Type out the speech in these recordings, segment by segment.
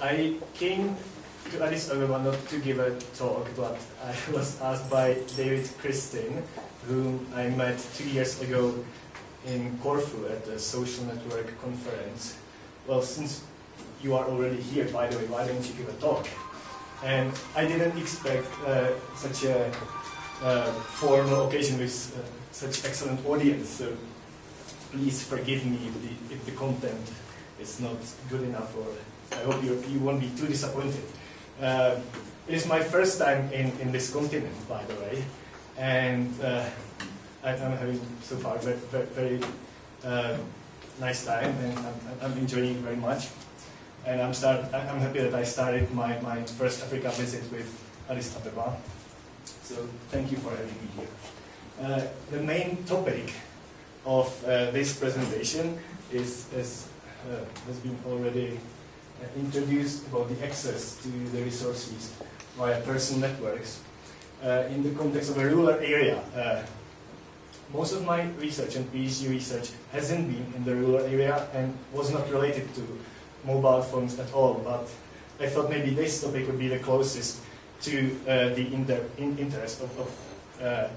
I came to Addis Ababa not to give a talk, but I was asked by David Christine, whom I met 2 years ago in Corfu at the Social Network conference. Well, since you are already here, by the way, why don't you give a talk? And I didn't expect such a formal occasion with such excellent audience, so please forgive me if the content is not good enough, or I hope you won't be too disappointed. It is my first time in this continent, by the way, and I'm having so far very nice time, and I'm enjoying it very much. And I'm happy that I started my first Africa visit with Addis Ababa. So thank you for having me here. The main topic of this presentation is, as has been already introduced, about the access to the resources via personal networks in the context of a rural area. Most of my research and PhD research hasn't been in the rural area and was not related to mobile phones at all, but I thought maybe this topic would be the closest to the interest of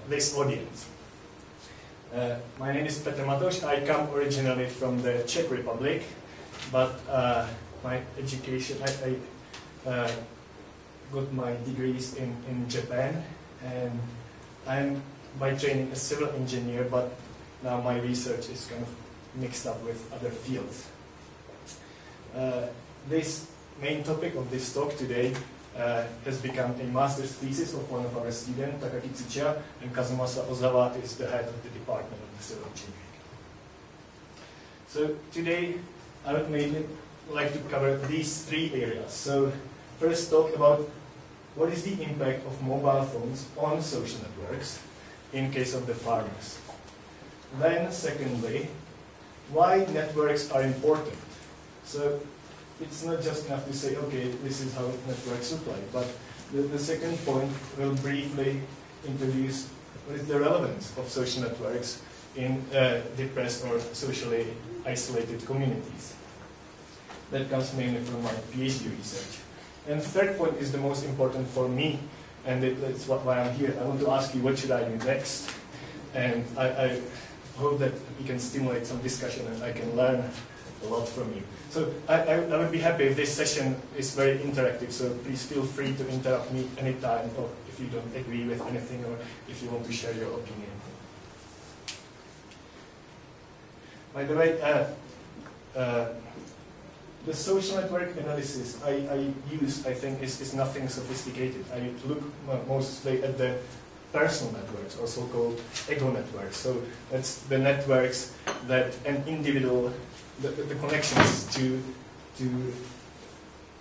this audience. My name is Petr Matous. I come originally from the Czech Republic, but my education, I got my degrees in Japan, and I'm by training a civil engineer, but now my research is kind of mixed up with other fields. This main topic of this talk today has become a master's thesis of one of our students, Takaki Tsuchiya, and Kazumasa Ozawa is the head of the Department of Civil Engineering. So today I would mainly like to cover these three areas. So first, talk about what is the impact of mobile phones on social networks in case of the farmers. Then secondly, why networks are important. So it's not just enough to say, okay, this is how networks look like, but the second point will briefly introduce what is the relevance of social networks in depressed or socially isolated communities. That comes mainly from my PhD research. And the third point is the most important for me, and that's why I'm here. I want to ask you, what should I do next? And I hope that we can stimulate some discussion and I can learn a lot from you. So I would be happy if this session is very interactive, so please feel free to interrupt me anytime, or if you don't agree with anything, or if you want to share your opinion. By the way, the social network analysis I use, I think, is nothing sophisticated. I look mostly at the personal networks, or so-called ego networks. So that's the networks that an individual, the connections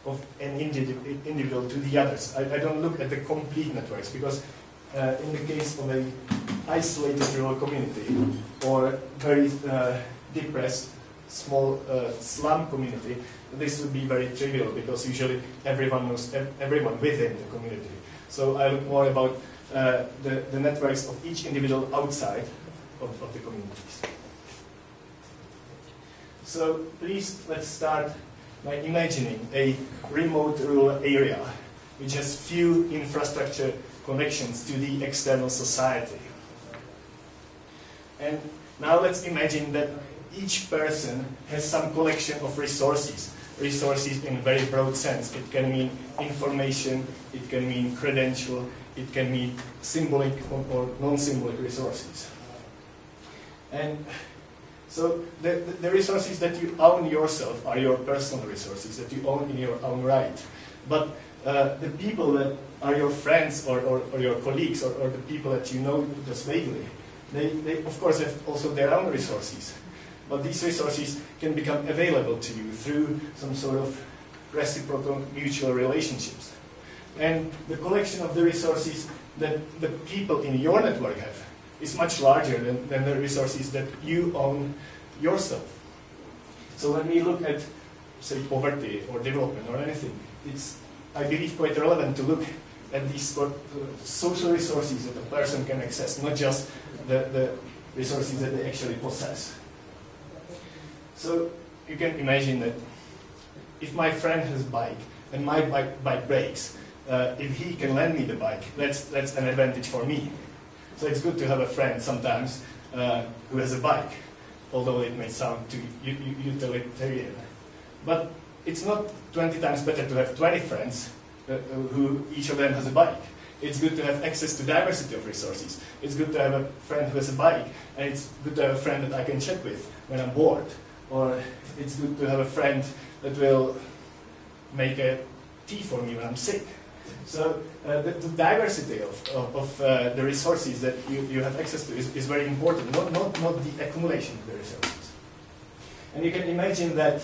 of an individual to the others. I don't look at the complete networks, because in the case of an isolated rural community or very depressed small slum community, this would be very trivial, because usually everyone knows everyone within the community. So I look more about the networks of each individual outside of the communities. So please, let's start by imagining a remote rural area with just few infrastructure connections to the external society. And now let's imagine that each person has some collection of resources in a very broad sense. It can mean information, it can mean credential, it can mean symbolic or non-symbolic resources. And so the resources that you own yourself are your personal resources that you own in your own right. But the people that are your friends or your colleagues or the people that you know just vaguely, they of course have also their own resources. But these resources can become available to you through some sort of reciprocal mutual relationships. And the collection of the resources that the people in your network have is much larger than the resources that you own yourself. So when we look at, say, poverty or development or anything, it's, I believe, quite relevant to look at these social resources that a person can access, not just the resources that they actually possess. So you can imagine that if my friend has a bike and my bike breaks, if he can lend me the bike, that's an advantage for me. So it's good to have a friend sometimes who has a bike, although it may sound too utilitarian. But it's not 20 times better to have 20 friends who each of them has a bike. It's good to have access to diversity of resources. It's good to have a friend who has a bike, and it's good to have a friend that I can chat with when I'm bored. Or it's good to have a friend that will make a tea for me when I'm sick. So the diversity of the resources that you have access to is very important, not the accumulation of the resources. And you can imagine that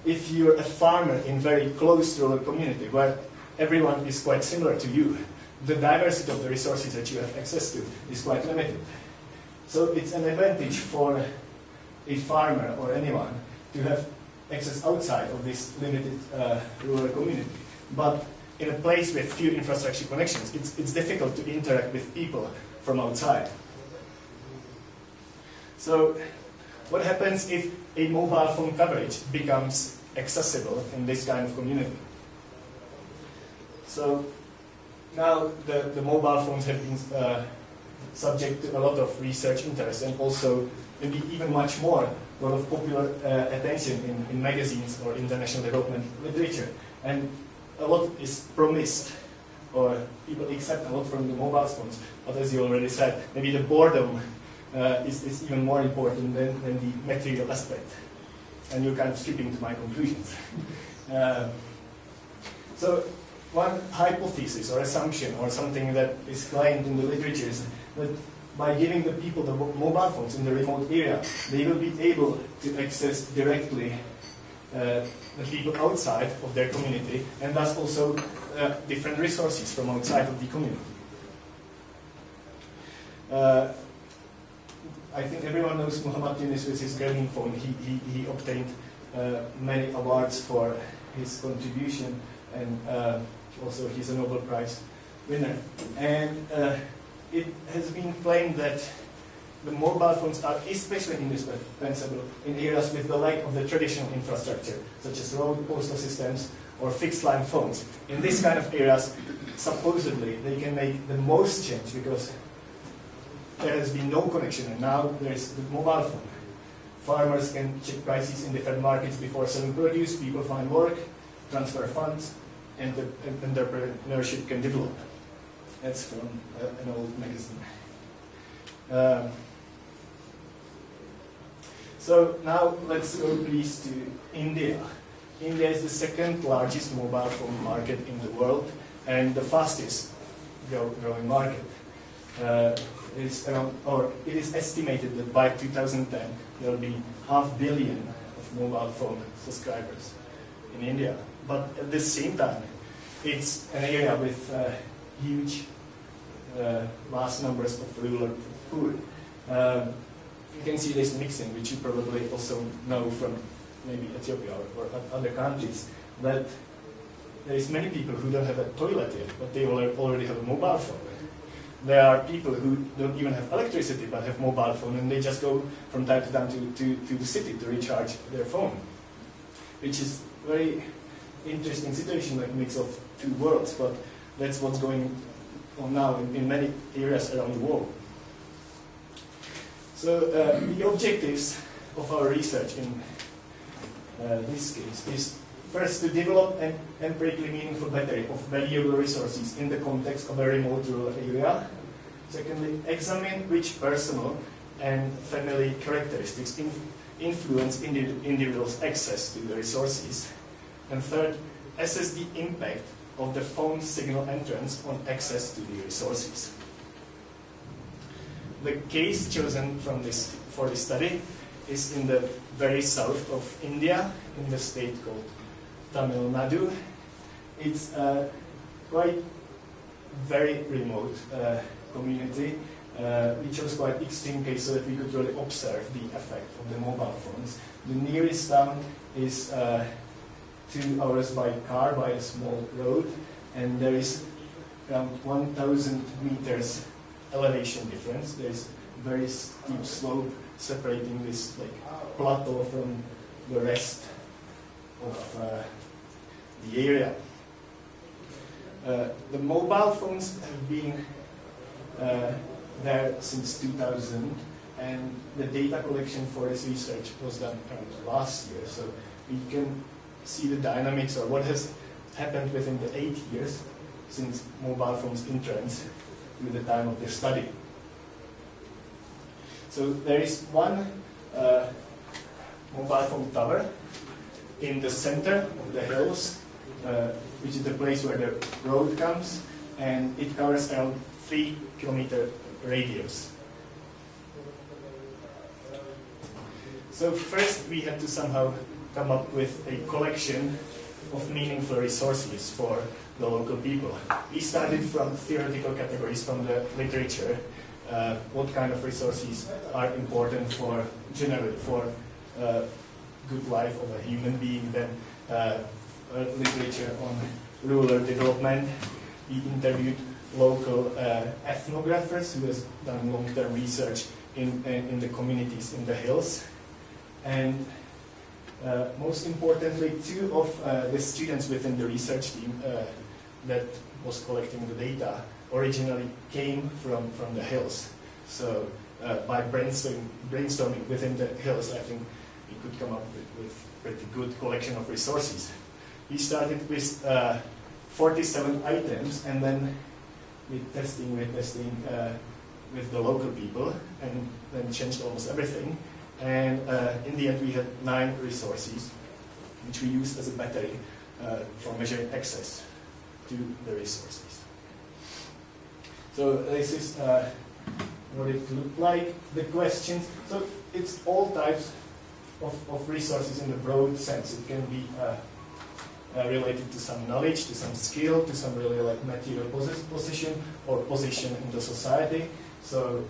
if you're a farmer in very close rural community where everyone is quite similar to you, the diversity of the resources that you have access to is quite limited. So it's an advantage for a farmer or anyone to have access outside of this limited rural community. But in a place with few infrastructure connections, it's difficult to interact with people from outside. So what happens if a mobile phone coverage becomes accessible in this kind of community? So now the mobile phones have been subject to a lot of research interest, and also maybe even much more, a lot of popular attention in magazines or international development literature. And a lot is promised, or people accept a lot from the mobile phones. But as you already said, maybe the boredom is even more important than the material aspect. And you're kind of skipping to my conclusions. So one hypothesis or assumption or something that is claimed in the literature is that by giving the people the mobile phones in the remote area, they will be able to access directly the people outside of their community, and thus also different resources from outside of the community. I think everyone knows Muhammad Yunus with his gaming phone. He obtained many awards for his contribution, and also he's a Nobel Prize winner. And it has been claimed that the mobile phones are especially indispensable in areas with the lack of the traditional infrastructure, such as road, postal systems, or fixed line phones. In these kind of areas, supposedly, they can make the most change because there has been no connection, and now there's the mobile phone. Farmers can check prices in different markets before selling produce, people find work, transfer funds, and the entrepreneurship can develop. That's from an old magazine. So now let's go please to India. India is the second largest mobile phone market in the world and the fastest growing market. It is estimated that by 2010 there will be 500 million of mobile phone subscribers in India. But at the same time, it's an area with huge, vast numbers of rural poor. You can see this mixing, which you probably also know from maybe Ethiopia or other countries, that there is many people who don't have a toilet yet, but they already have a mobile phone. There are people who don't even have electricity but have mobile phone, and they just go from time to time to the city to recharge their phone, which is very interesting situation, like mix of two worlds, but that's what's going on now in many areas around the world. So the objectives of our research in this case is first to develop an empirically meaningful battery of valuable resources in the context of a remote rural area. Secondly, examine which personal and family characteristics influence individuals' access to the resources. And third, assess the impact of the phone signal entrance on access to the resources. The case chosen for this study is in the very south of India, in the state called Tamil Nadu. It's a quite very remote community. We chose quite extreme case so that we could really observe the effect of the mobile phones. The nearest town is 2 hours by car by a small road, and there is around 1,000 meters elevation difference. There is very steep slope separating this plateau from the rest of the area. The mobile phones have been there since 2000, and the data collection for this research was done last year. So we can see the dynamics or what has happened within the 8 years since mobile phones entrance to the time of the study. So there is one mobile phone tower in the center of the hills, which is the place where the road comes, and it covers around 3-kilometer radius. So first we had to somehow come up with a collection of meaningful resources for the local people. We started from theoretical categories from the literature. What kind of resources are important for generally for good life of a human being, then literature on rural development. We interviewed local ethnographers who has done long-term research in the communities in the hills. And most importantly, 2 of the students within the research team that was collecting the data originally came from the hills. So by brainstorming within the hills, I think we could come up with pretty good collection of resources. We started with 47 items, and then with testing with the local people, and then changed almost everything. And in the end, we had 9 resources, which we used as a battery for measuring access to the resources. So this is what it looked like. The questions, so it's all types of resources in the broad sense. It can be related to some knowledge, to some skill, to some really like material position or position in the society. So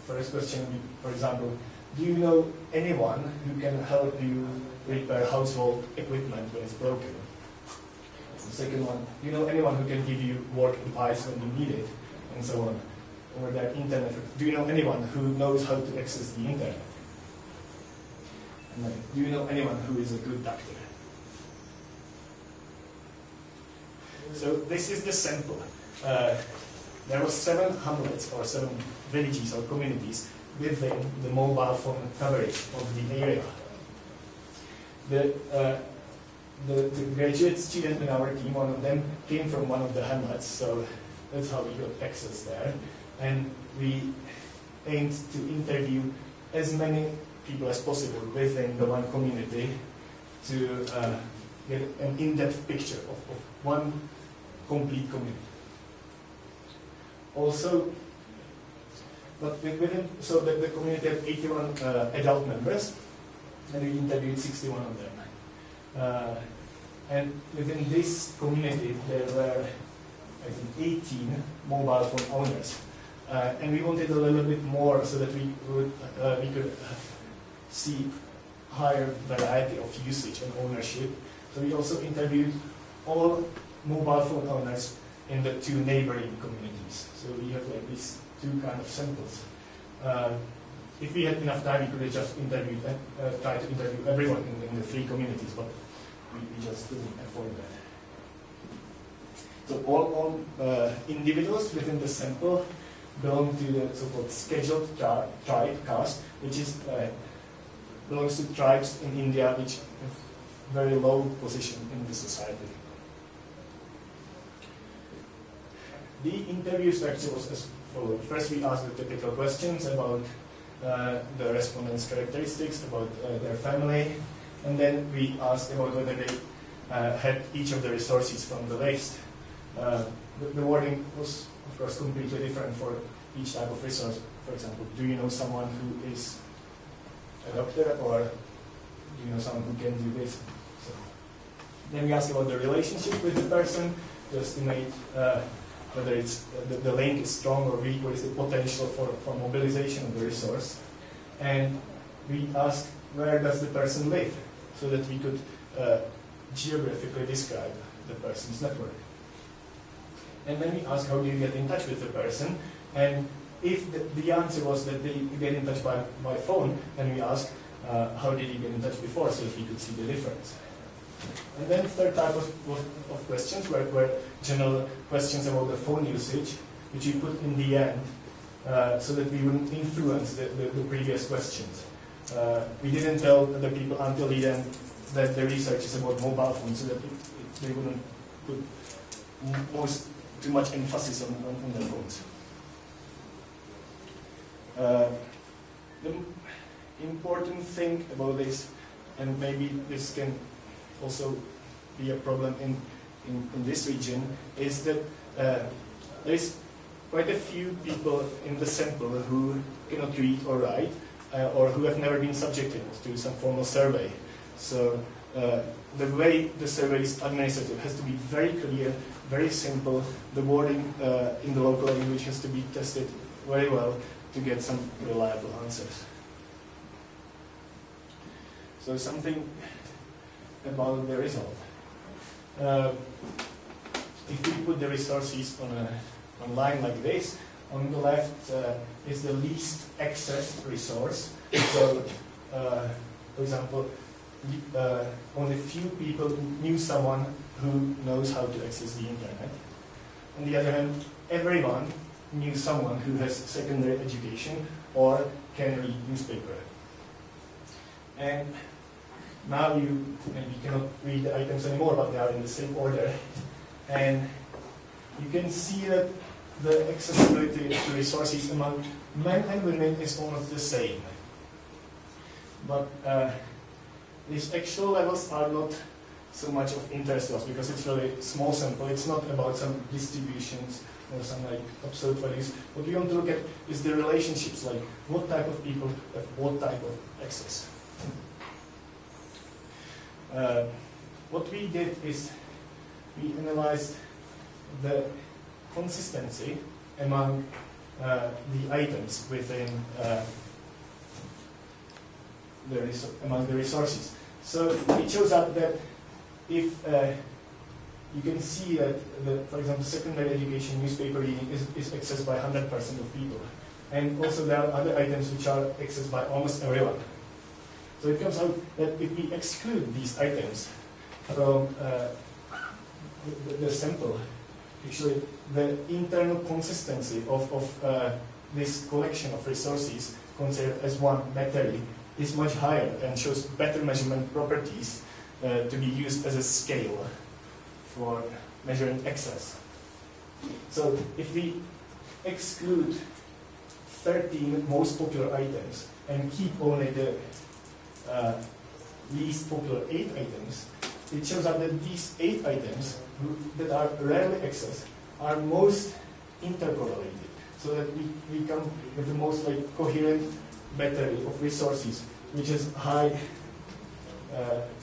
first question would be, for example, do you know anyone who can help you repair household equipment when it's broken? The second one, do you know anyone who can give you work advice when you need it? And so on. Or their internet. Do you know anyone who knows how to access the internet? And then, do you know anyone who is a good doctor? So this is the sample. There were 7 hamlets or 7 villages or communities within the mobile phone coverage of the area. The graduate student in our team, one of them, came from one of the hamlets, so that's how we got access there. And we aimed to interview as many people as possible within the one community to get an in-depth picture of one complete community. Also, but within, so the community had 81 adult members, and we interviewed 61 of them. And within this community, there were, I think, 18 mobile phone owners. And we wanted a little bit more so that we could see higher variety of usage and ownership. So we also interviewed all mobile phone owners in the 2 neighboring communities. So we have like these 2 kind of samples. If we had enough time, we could have just interviewed, try to interview everyone in the 3 communities, but we just couldn't afford that. So all individuals within the sample belong to the so-called scheduled tribe caste, which is belongs to tribes in India which have very low position in the society. The interview structure was as follows. First, we asked the typical questions about the respondents' characteristics, about their family, and then we asked about whether they had each of the resources from the list. The wording was, of course, completely different for each type of resource. For example, do you know someone who is a doctor, or do you know someone who can do this? So, then we ask about the relationship with the person to estimate whether it's the link is strong or weak, what is the potential for mobilization of the resource. And we ask where does the person live, so that we could geographically describe the person's network. And then we ask how do you get in touch with the person, and if the answer was that they get in touch by phone, then we ask how did you get in touch before, so that we could see the difference. And then third type of questions were general questions about the phone usage, which we put in the end so that we wouldn't influence the previous questions. We didn't tell the people until the end that the research is about mobile phones, so that they wouldn't put too much emphasis on their phones. The important thing about this, and maybe this can also be a problem in this region, is that there's quite a few people in the sample who cannot read or write, or who have never been subjected to some formal survey. So the way the survey is administered has to be very clear, very simple. The wording in the local language has to be tested very well to get some reliable answers. So something about the result. If we put the resources on a line like this, on the left is the least accessed resource. So, for example, only few people knew someone who knows how to access the internet. On the other hand, everyone knew someone who has secondary education or can read newspaper. And now you maybe cannot read the items anymore, but they are in the same order. And you can see that the accessibility to resources among men and women is almost the same. But these actual levels are not so much of interest to us because it's really a small sample. It's not about some distributions or some like absolute values. What we want to look at is the relationships, like what type of people have what type of access. What we did is we analyzed the consistency among the items within among the resources. So it shows up that if you can see that, for example, secondary education newspaper reading is accessed by 100% of people. And also there are other items which are accessed by almost everyone. So it comes out that if we exclude these items from the sample, actually the internal consistency of this collection of resources considered as one battery is much higher and shows better measurement properties to be used as a scale for measuring access. So if we exclude 13 most popular items and keep only the least popular 8 items, it shows up that these 8 items that are rarely accessed are most intercorrelated, so that we come with the most coherent battery of resources, which is high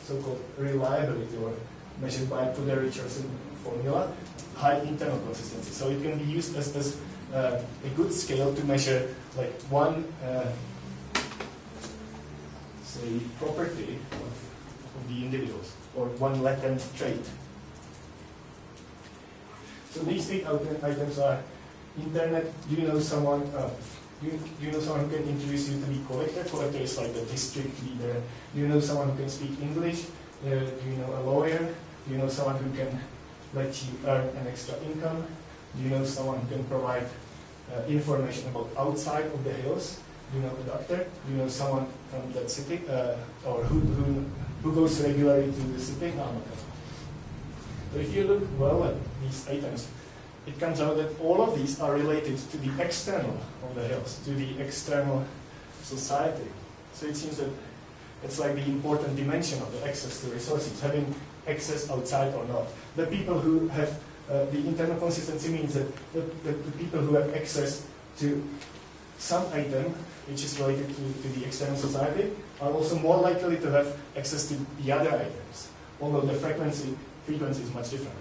so-called reliability, or measured by Tudor-Richardson formula, high internal consistency. So it can be used as a good scale to measure one say property of the individuals, or one latent trait. So these 8 items are internet. Do you know someone? Do you know someone who can introduce you to the collector? Collector is like the district leader. Do you know someone who can speak English? Do you know a lawyer? Do you know someone who can let you earn an extra income? Do you know someone who can provide information about outside of the hills? Do you know a doctor? Do you know someone from that city, or who goes regularly to the city? So if you look well at these items, it comes out that all of these are related to the external of the hills, to the external society. So it seems that it's like the important dimension of the access to resources, having access outside or not. The people who have the internal consistency means that the people who have access to some item which is related to the external society are also more likely to have access to the other items, although the frequency is much different.